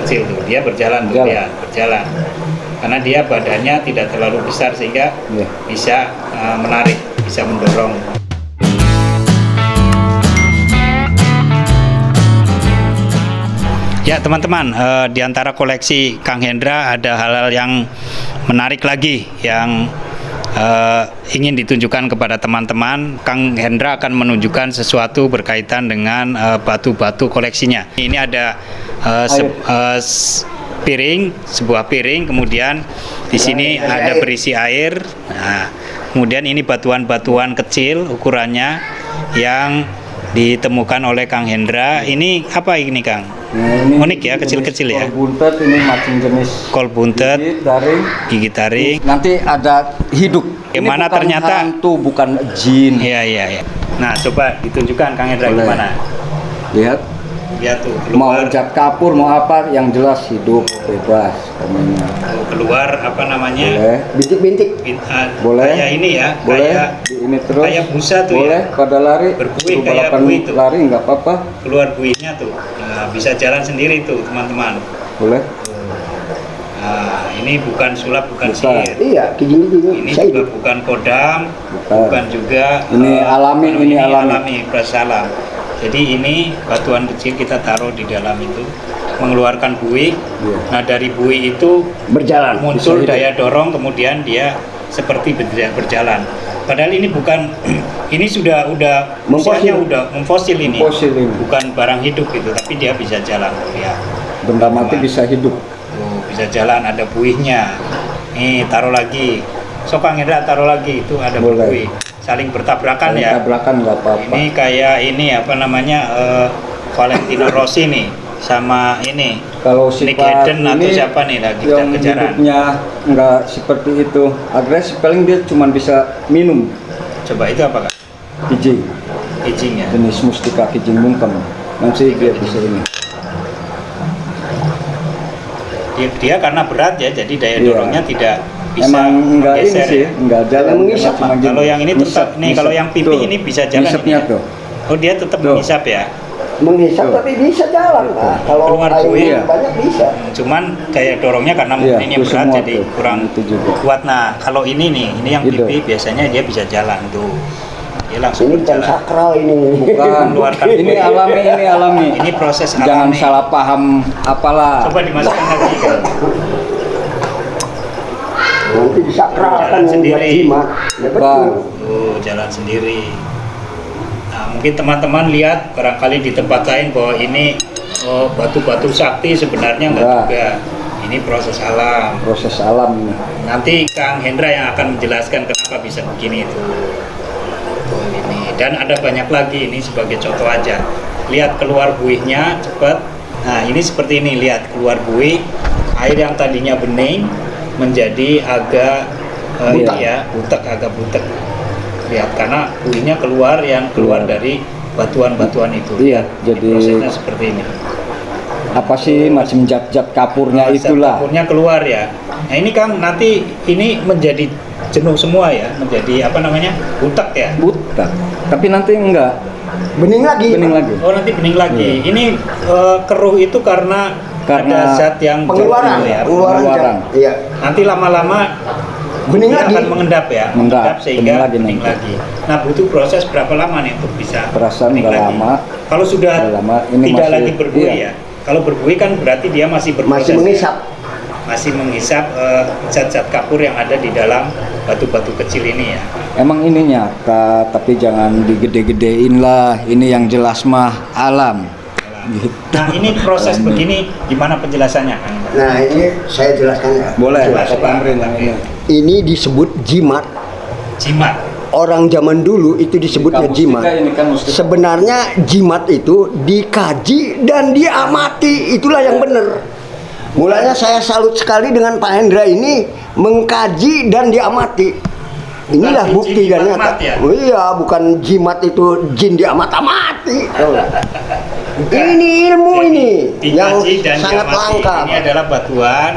kecil tuh, dia berjalan tuh, dia berjalan. Karena dia badannya tidak terlalu besar sehingga bisa menarik, bisa mendorong. Ya teman-teman, di antara koleksi Kang Hendra ada hal-hal yang menarik lagi yang ingin ditunjukkan kepada teman-teman. Kang Hendra akan menunjukkan sesuatu berkaitan dengan batu-batu koleksinya. Ini ada piring, sebuah piring, kemudian di sini ada berisi air. Nah, kemudian ini batuan-batuan kecil ukurannya yang ditemukan oleh Kang Hendra. Ini apa ini, Kang? Nah, ini unik ya, kecil-kecil ya. Kol buntet, ini macam jenis kol buntet, gigi taring. Nanti ada hidup. Gimana ini bukan ternyata hantu, bukan jin. Iya. Nah, coba ditunjukkan Kang Hendra. Boleh. Gimana? Lihat. Ya tuh Mau keluar. cat kapur, mau apa, yang jelas hidup bebas. Keluar apa namanya? Boleh. Bintik-bintik. Boleh. Kayak ini ya. Boleh. Kayak Ini terus. kayak busa tuh. Boleh. Ya. Pada lari. Berbuih Suruh kayak balapan buih tuh. lari nggak apa-apa. Keluar buihnya tuh. Nah, bisa jalan sendiri tuh teman-teman. Boleh. Nah, ini bukan sulap, bukan sihir. Iya, Ini juga bukan kodam, bukan juga ini alami, ini alami. proses alam. Jadi ini batuan kecil kita taruh di dalam itu mengeluarkan buih. Nah, dari buih itu berjalan, muncul daya dorong, kemudian dia seperti berjalan. Padahal ini bukan ini sudah usianya udah memfosil ini. Bukan barang hidup gitu, tapi dia bisa jalan ya. Benda mati bisa hidup. Tuh, bisa jalan, ada buihnya. Nih, taruh lagi. So Kang Hendra taruh lagi, itu ada buih. Saling bertabrakan ya. Tabrakan nggak apa-apa. Ini kayak ini apa namanya Valentino Rossi nih sama ini. Kalau Nick sifat Hayden atau siapa nih lagi yang kejaran. hidupnya nggak seperti itu, agresif, paling dia cuma bisa minum. Coba itu apa Kak? Kijing, Kijing ya. jenis mustika kijing bungkem. Nanti dia bisa ini. Dia karena berat ya, jadi daya dorongnya tidak bisa Emang enggak ini menggeser sih, ya. enggak jalan, mengisap. Kalau yang ini tetap nih, kalau yang pipi ini bisa jalan. Ngisapnya ini ya. tuh. Oh, dia tetap Tuh. mengisap ya. Menghisap Tuh. tapi bisa jalan. Nah, kalau Keluar air buih ya. banyak bisa. Cuman daya dorongnya karena mungkin ini itu berat semua jadi tuh. kurang Itu juga. kuat. Nah, kalau ini nih, ini yang Gitu. pipi biasanya dia bisa jalan tuh. Dia langsung Ini bukan berjalan. sakral ini. Bukan, Keluarkan ini buih. alami, ini alami. Ini proses Jangan alami. salah paham apalah. Coba dimasukkan lagi kan. Nanti disakralkan Jalan sendiri. jimat. Ya Bukan. betul. Tuh, jalan sendiri. Nah, mungkin teman-teman lihat barangkali di tempat lain bahwa ini batu-batu sakti, sebenarnya enggak juga. Ini proses alam. Proses alam ini. Nanti Kang Hendra yang akan menjelaskan kenapa bisa begini itu. Tuh, ini. Dan ada banyak lagi, ini sebagai contoh aja. Lihat keluar buihnya cepat. Nah, ini seperti ini, lihat keluar buih, air yang tadinya bening menjadi agak ini ya, butek, agak butek. Lihat karena buihnya keluar yang keluar dari batuan-batuan itu. Iya, Ini jadi prosesnya seperti ini. apa sih macam zat-zat kapurnya Zat itulah. kapurnya keluar ya. Nah, ini Kang nanti ini menjadi jenuh semua ya, menjadi apa namanya? Butek ya. Buta. Tapi nanti enggak. Bening lagi. Bening lagi. Oh, nanti bening lagi. Iya. Ini keruh itu karena ada zat yang pengeluaran jenuh ya. Pengeluaran. Iya. Nanti lama-lama Bening dia lagi. akan mengendap ya, Mengendap, sehingga bening lagi. lagi Nah, butuh proses berapa lama nih untuk bisa Perasaan bening udah lagi? lama. Kalau sudah Udah lama. Ini tidak masih- lagi berbuih iya. ya. Kalau berbuih kan berarti dia masih berproses. Masih mengisap. Masih menghisap zat-zat kapur yang ada di dalam batu-batu kecil ini ya. Emang ini nyata, tapi jangan digede-gedein lah. Ini yang jelas mah alam. Gitu. Nah, ini proses Alami. begini gimana penjelasannya Kang? Nah, ini saya jelaskan ya. Boleh, Jelas, Pak Pak. Tamrin yang ini. Ini disebut jimat. Jimat. Orang zaman dulu itu disebutnya Mustika jimat. ini kan mustika. Sebenarnya jimat itu dikaji dan diamati, itulah yang benar. Mulanya saya salut sekali dengan Pak Hendra ini mengkaji dan diamati. Inilah Bukan bukti jin dan diamat nyata. ya? Oh iya, bukan jimat itu jin diamat-amati. Ini ilmu ini yang Dikaji dan sangat diamati. langka. Ini adalah batuan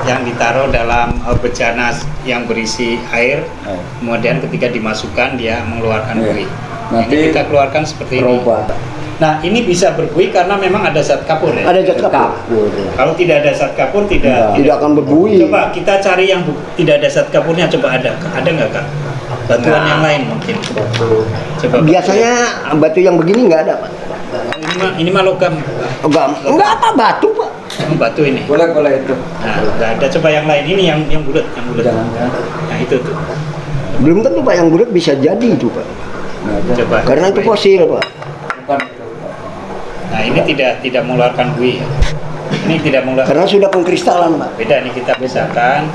yang ditaruh dalam bejana yang berisi air. Kemudian ketika dimasukkan dia mengeluarkan Iya. buih. Nanti Ini kita keluarkan seperti ini. Berubah. Nah, ini bisa berbuih karena memang ada zat kapur ya. Ada zat kapur. Kalau tidak ada zat kapur Tidak akan berbuih. Coba kita cari yang tidak ada zat kapurnya, coba ada nggak Kak? Batuan yang lain mungkin. Coba. Biasanya batu yang begini nggak ada, Pak. Ini mah logam. Enggak apa batu, Pak. Oh, batu ini. Boleh itu. Nah, nggak ada. Coba yang lain ini yang bulat, Jangan. Nah, itu tuh. Belum tentu Pak yang bulat bisa jadi itu, Pak. Coba. Karena itu fosil, Pak. Bukan. Nah, ini tidak mengeluarkan buih. Ya. Ini tidak mengeluarkan. Karena sudah pengkristalan, Pak. Beda nih, kita pisahkan.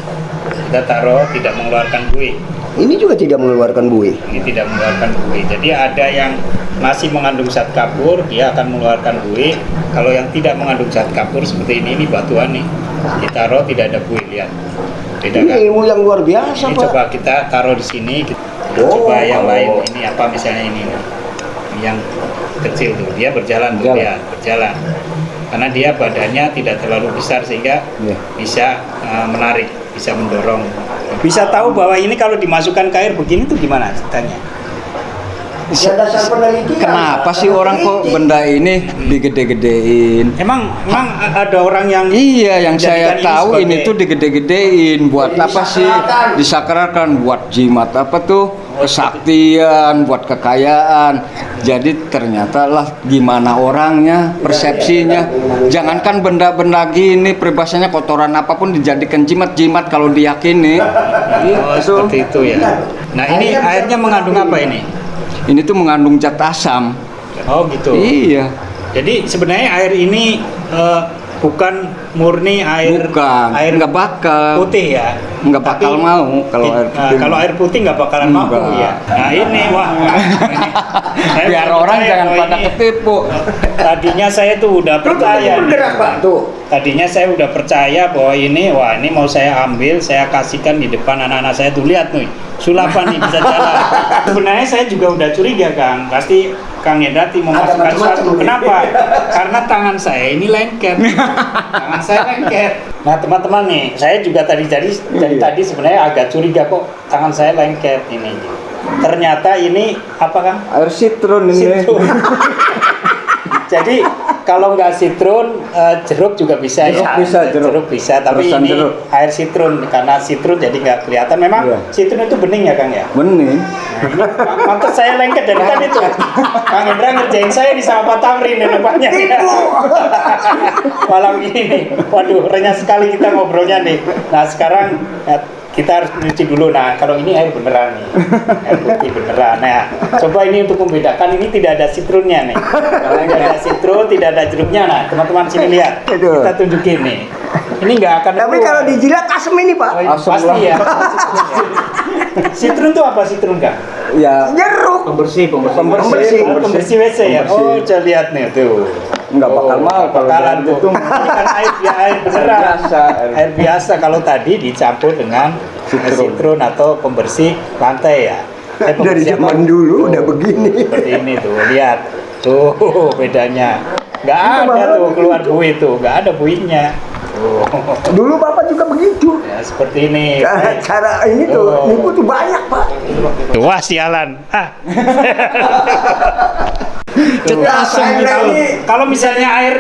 Kita taruh tidak mengeluarkan buih. Ini juga tidak mengeluarkan buih. Ini tidak mengeluarkan buih. Jadi ada yang masih mengandung zat kapur, dia akan mengeluarkan buih. Kalau yang tidak mengandung zat kapur seperti ini batuan nih, kita taruh tidak ada buih, lihat. Beda Ini kan? ilmu yang luar biasa, Ini Pak. coba kita taruh di sini. Kita coba yang lain. Ini apa misalnya ini nih. Yang kecil tuh, dia berjalan tuh, Berjalan. dia berjalan. Karena dia badannya tidak terlalu besar sehingga Iya. bisa menarik, bisa mendorong. Bisa tahu bahwa ini kalau dimasukkan ke air begini tuh gimana ceritanya? Ya, dasar penelitian. Kenapa sih orang kok benda ini digede-gedein? Emang ada orang yang Iya, yang saya menjadikan tahu sebagai- ini tuh digede-gedein buat apa sih? Disakralkan. Disakralkan buat jimat apa tuh? Kesaktian, buat kekayaan. Jadi ternyata lah gimana orangnya, persepsinya. Jangankan benda-benda gini, peribahasanya kotoran apapun dijadikan jimat kalau diyakini. Oh, seperti itu ya. Nah, ini airnya mengandung apa ini? Ini tuh mengandung zat asam. Oh, gitu. Iya. Jadi sebenarnya air ini bukan murni air Bukan, nggak bakal. putih ya. Nggak bakal Tapi- mau kalau air putih. Kalau air putih nggak bakalan mampu Nggak. ya. Nah, ini wah. Saya Biar baru orang percaya jangan bahwa pada ini- ketipu. Tadinya saya tuh udah percaya. Bergerak, Pak, tuh. Tadinya saya udah percaya bahwa ini mau saya ambil, saya kasihkan di depan anak-anak saya tuh, lihat nih, sulapan nih bisa jalan. Sebenarnya saya juga udah curiga, Kang. Pasti Kang Hendrati mau Ada masukkan macam-macam sesuatu. nih. Kenapa? Karena tangan saya ini lengket. Tangan saya lengket. Nah, teman-teman nih, saya juga dari tadi sebenarnya agak curiga kok tangan saya lengket ini. Ternyata ini apa, Kang? Air sitron ini. Sitrun. Jadi kalau nggak sitrun, jeruk juga bisa Jeruk ya. bisa, jeruk. bisa, tapi Terusan ini jeruk. air sitrun karena sitrun jadi nggak kelihatan. Memang Iya. sitrun itu bening ya, Kang ya. Bening. Mantas saya lengket dari tadi tuh. Kang Hendra ngerjain saya di sama Pak Tamrin dan nampaknya. Malam ini nih. Waduh, renyah sekali kita ngobrolnya nih. Nah, sekarang kita harus nyuci dulu. Nah, kalau ini air beneran nih, air putih beneran. Nah, coba ini untuk membedakan, ini tidak ada sitrunnya nih. Kalau tidak ada sitrun, tidak ada jeruknya. Nah, teman-teman sini lihat, Aduh. kita tunjukin nih. Ini nggak akan Tapi keluar. kalau dijilat asem ini, Pak. Oh, Asam pasti lah. ya. Sitrun itu apa sitrun, Kang? Ya, Jeruk. pembersih. Pembersih. Oh, pembersih WC ya. Oh, saya lihat nih tuh. Nggak bakal mau kalau bakalan dari tuh. itu. Ini kan air beneran. biasa. Air biasa kalau tadi dicampur dengan sitrun atau pembersih lantai ya. Dari Pembersih zaman apa? dulu Tuh, udah begini. Seperti ini tuh, lihat. Tuh bedanya. Nggak Itu ada malah tuh keluar buih tuh, nggak ada buihnya. Tuh. Dulu Bapak juga begitu. Ya, seperti ini. Cara ini tuh, Oh. nipu tuh banyak, Pak. Wah, sialan. Ah. Tuh. Asam Kalau- ini. Kalau misalnya air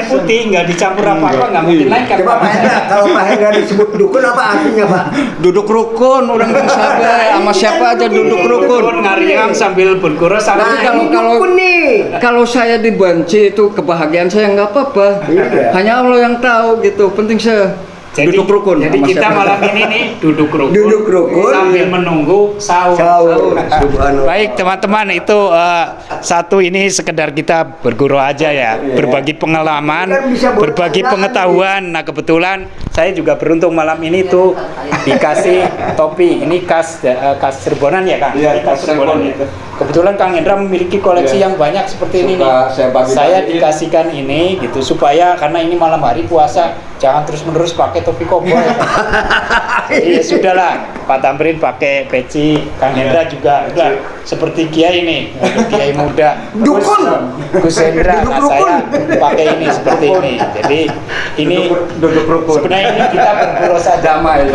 putih nggak dicampur apa-apa nggak mungkin lengket. Coba Pak Hendra, kalau Pak Hendra disebut dukun apa artinya, Pak? Duduk rukun, orang yang sabar sama siapa aja duduk rukun. Dukun ngariang sambil berkuras Nah, sambil ini dukun nih. Kalau saya dibenci itu kebahagiaan saya nggak apa-apa. Iya. Hanya Allah yang tahu gitu. Penting saya duduk rukun. Jadi sama kita siapa. malam ini nih duduk rukun. Duduk rukun. Sambil menunggu sahur. Sahur. Subhanallah. Baik teman-teman, itu satu ini sekedar kita berguru aja ya, berbagi pengalaman, Kan bisa berbagi berkurang. pengetahuan. Nah kebetulan saya juga beruntung malam ini tuh dikasih topi. Ini khas Cirebonan ya, Kang? Iya, Ini khas khas Cirebon Cirebon. itu. Kebetulan Kang Hendra memiliki koleksi Iya. yang banyak seperti ini Suka nih. saya bagi-bagiin. Saya dikasihkan ini gitu supaya karena ini malam hari puasa, jangan terus-menerus pakai topi koboi. Iya sudahlah. Pak Tamrin pakai peci, Kang Hendra juga udah seperti Kiai ini, Kiai muda. Dukun. Gus Hendra, nah Duduk saya pakai ini seperti ini. Jadi ini Duduk rukun. sebenarnya ini kita bergurau saja. Damai.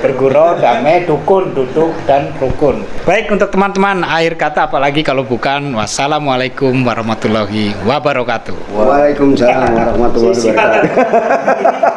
Bergurau, damai, dukun, duduk, dan rukun. Baik untuk teman-teman, akhir kata apalagi kalau bukan wassalamualaikum warahmatullahi wabarakatuh. Waalaikumsalam warahmatullahi wabarakatuh.